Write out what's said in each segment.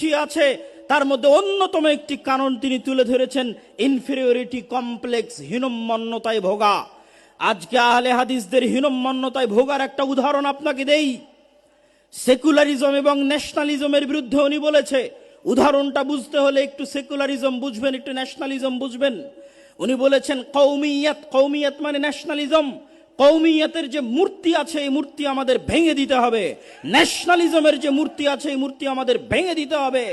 পিছিয়ে আছে, তার মধ্যে অন্যতম একটি কারণ তিনি তুলে ধরেছেন ইনফেরিয়রিটি কমপ্লেক্স, হীনম্মন্যতায় ভোগা। আজকে আহলে হাদিসদের হীনম্মন্যতায় ভোগার একটা উদাহরণ আপনাকে দেই। সেকুলারিজম এবং ন্যাশনালিজমের বিরুদ্ধে উনি বলেছে, উদাহরণটা বুঝতে হলে একটু সেকুলারিজম বুঝবেন, একটু ন্যাশনালিজম বুঝবেন। উনি বলেছেন কওমিয়াত, কওমিয়াত মানে ন্যাশনালিজম। কওমিয়াতের যে মূর্তি আছে এই মূর্তি আমাদের ভেঙে দিতে হবে, ন্যাশনালিজমের যে মূর্তি আছে এই মূর্তি আমাদের ভেঙে দিতে হবে,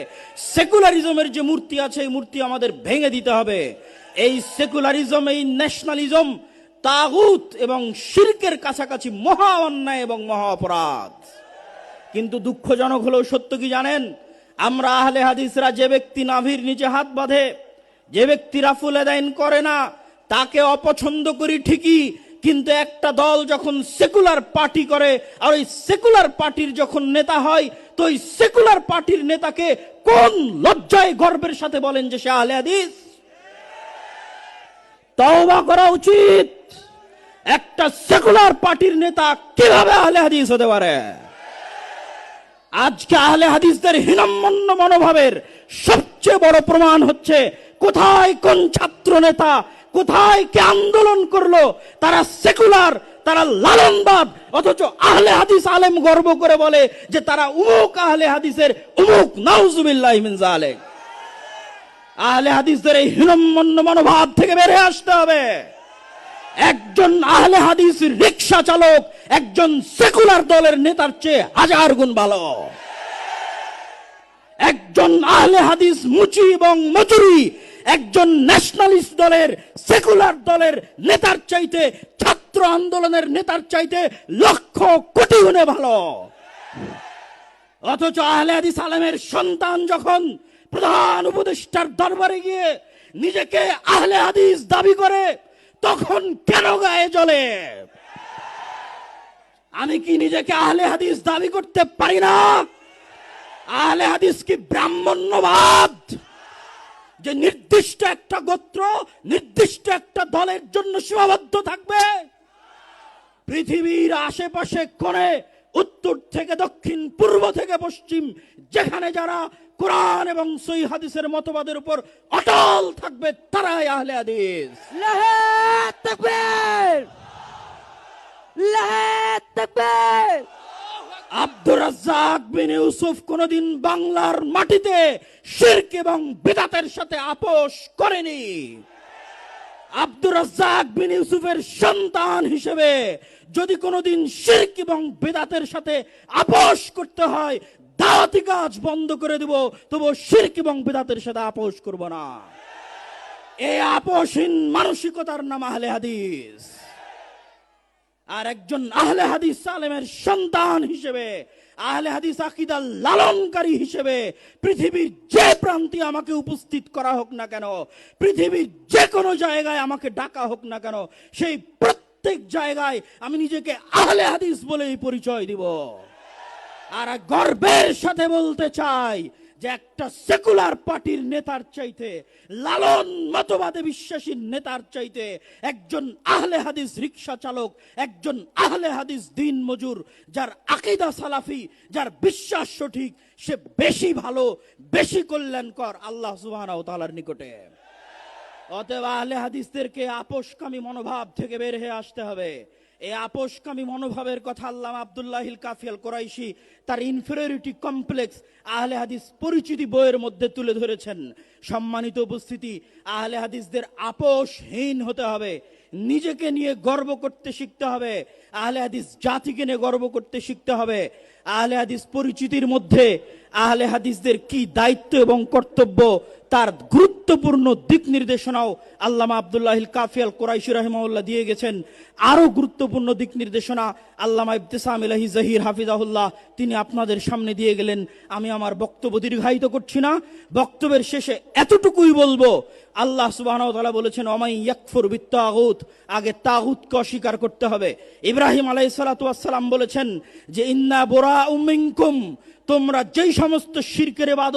সেকুলারিজমের যে মূর্তি আছে এই মূর্তি আমাদের ভেঙে দিতে হবে। এই সেকুলারিজম, এই ন্যাশনালিজম তাগুত এবং শিরকের কাছাকাছি মহা অন্যায় এবং মহা অপরাধ। কিন্তু দুঃখজনক হলেও সত্য কি জানেন, আমরা আহলে হাদিসরা যে ব্যক্তি নাভির নিচে হাত বাঁধে, যে ব্যক্তি রাফুল আদাইন করে না, তাকে অপছন্দ করি ঠিকই, কিন্তু একটা দল যখন সেকুলার পার্টি করে আর ওই সেকুলার পার্টির যখন নেতা হয়, তো ওই সেকুলার পার্টির নেতাকে কোন লজ্জায় গর্বের সাথে বলেন যে সে আহলে হাদিস? তওবা করা উচিত। একটা সেকুলার পার্টির নেতা কিভাবে আহলে হাদিস হতে পারে? আজকে আহলে হাদিসদের হীনম্মন্য মনোভাবের সবচেয়ে বড় প্রমাণ হচ্ছে কোথায় কোন ছাত্র নেতা, কোথায় কে আন্দোলন করলো, তারা সেকুলার, তারা লালনবাদ, অথচ আহলে হাদিস আলেম গর্ব করে বলে যে তারা উমুক আহলে হাদিসের উমুক। নাউজুবিল্লাহি মিন যালিক। আহলে হাদিসদের এই হীনম্মন্য মনোভাব থেকে বের হয়ে আসতে হবে। একজন আহলে হাদিস রিকশা চালক একজন সেকুলার দলের নেতার চেয়ে হাজার গুণ ভালো। একজন আহলে হাদিস মুচি এবং মজুরি একজন ন্যাশনালিস্ট দলের, সেকুলার দলের নেতার চাইতে, ছাত্র আন্দোলনের নেতার চাইতে লক্ষ কোটি গুণে ভালো। অথচ আহলে হাদিস আলেমের সন্তান যখন প্রধান উপদেষ্টার দরবারে গিয়ে নিজেকে আহলে হাদিস দাবি করে, তখন কেন গায়ে জ্বলে? আমি কি নিজেকে আহলে হাদিস দাবি করতে পারি না? আহলে হাদিস কি ব্রাহ্মণ্যবাদ, যে নির্দিষ্ট একটা গোত্র, নির্দিষ্ট একটা দলের জন্য সীমাবদ্ধ থাকবে? পৃথিবীর আশেপাশে কোণে, উত্তর থেকে দক্ষিণ, পূর্ব থেকে পশ্চিম, যেখানে যারা কোরআন এবং সহিহ হাদিসের মতবাদের উপর অটল থাকবে তারাই আহলে হাদিস। আল্লাহু তাকবীর, আল্লাহু তাকবীর। আব্দুর রাজ্জাক বিন ইউসুফ কোনদিন বাংলার মাটিতে শিরক এবং বিদআতের সাথে আপোষ করেনি। আব্দুর রাজ্জাক বিন ইউসুফের সন্তান হিসেবে যদি কোনদিন শিরক এবং বিদআতের সাথে আপোষ করতে হয়, দাওয়াতি কাজ বন্ধ করে দেব, তবু শিরক এবং বিদআতের সাথে আপোষ করব না। এই আপোষহীন মানসিকতার নাম আহলে হাদিস। আর একজন আহলে হাদিস আলেমের সন্তান হিসেবে, আহলে হাদিস আকীদা লালনকারী হিসেবে পৃথিবীর যে প্রান্তে আমাকে উপস্থিত করা হোক না কেন, পৃথিবীর যে কোনো জায়গায় আমাকে ডাকা হোক না কেন, সেই প্রত্যেক জায়গায় আমি নিজেকে আহলে হাদিস বলেই পরিচয় দিব। আর গর্বের সাথে বলতে চাই যে একটা সেকুলার পার্টির নেতার চাইতে, লালন মতবাদে বিশ্বাসী নেতার চাইতে একজন আহলে হাদিস রিকশা চালক, একজন আহলে হাদিস দিন মজুর, যার আকীদা সালাফি, যার বিশ্বাস সঠিক, সে বেশি ভালো, বেশি কল্যাণকর আল্লাহ সুবহানাহু ওয়া তাআলার নিকটে। অতএব আহলে হাদিসদেরকে আপোষকামী মনোভাব থেকে বের হয়ে আসতে হবে। এই আপোষকামী মনোভাবের কথা আল্লামা আব্দুল্লাহিল কাফি আল কুরাইশি তার ইনফেরিয়রিটি কমপ্লেক্স আহলে হাদিস পরিচিতি বইয়ের মধ্যে তুলে ধরেছেন। সম্মানিত উপস্থিতি, আহলে হাদিসদের আপোষহীন হতে হবে, নিজেকে নিয়ে গর্ব করতে শিখতে হবে, আহলে হাদিস জাতিকে নিয়ে গর্ব করতে শিখতে হবে। আহলে হাদিস পরিচিতির মধ্যে আহলে হাদিসদের কি দায়িত্ব এবং কর্তব্য তার গুরুত্বপূর্ণ দিক নির্দেশনাও আল্লামা আব্দুল্লাহিল কাফি আল কুরাইশি রাহিমাহুল্লাহ দিয়ে গেছেন। আরো গুরুত্বপূর্ণ দিক নির্দেশনা আল্লামা ইবতিসাম ইলাহি জহির হাফিজাহুল্লাহ তিনি আপনাদের সামনে দিয়ে গেলেন। আমি আমার বক্তব্য দীর্ঘায়িত করছি না, বক্তব্যের শেষে এতটুকুই বলবো, আল্লাহ সুবহানাহু ওয়া তাআলা বলেছেন ওমাই ইয়াকফুর বিত্তাগুত, আগে তাগুতকে অস্বীকার করতে হবে। ইব্রাহিম আলাইহিস সালাতু ওয়াস সালাম বলেছেন যে ইন্না বুরাউম মিনকুম, তোমরা যেই সমস্ত শিরকের ইবাদত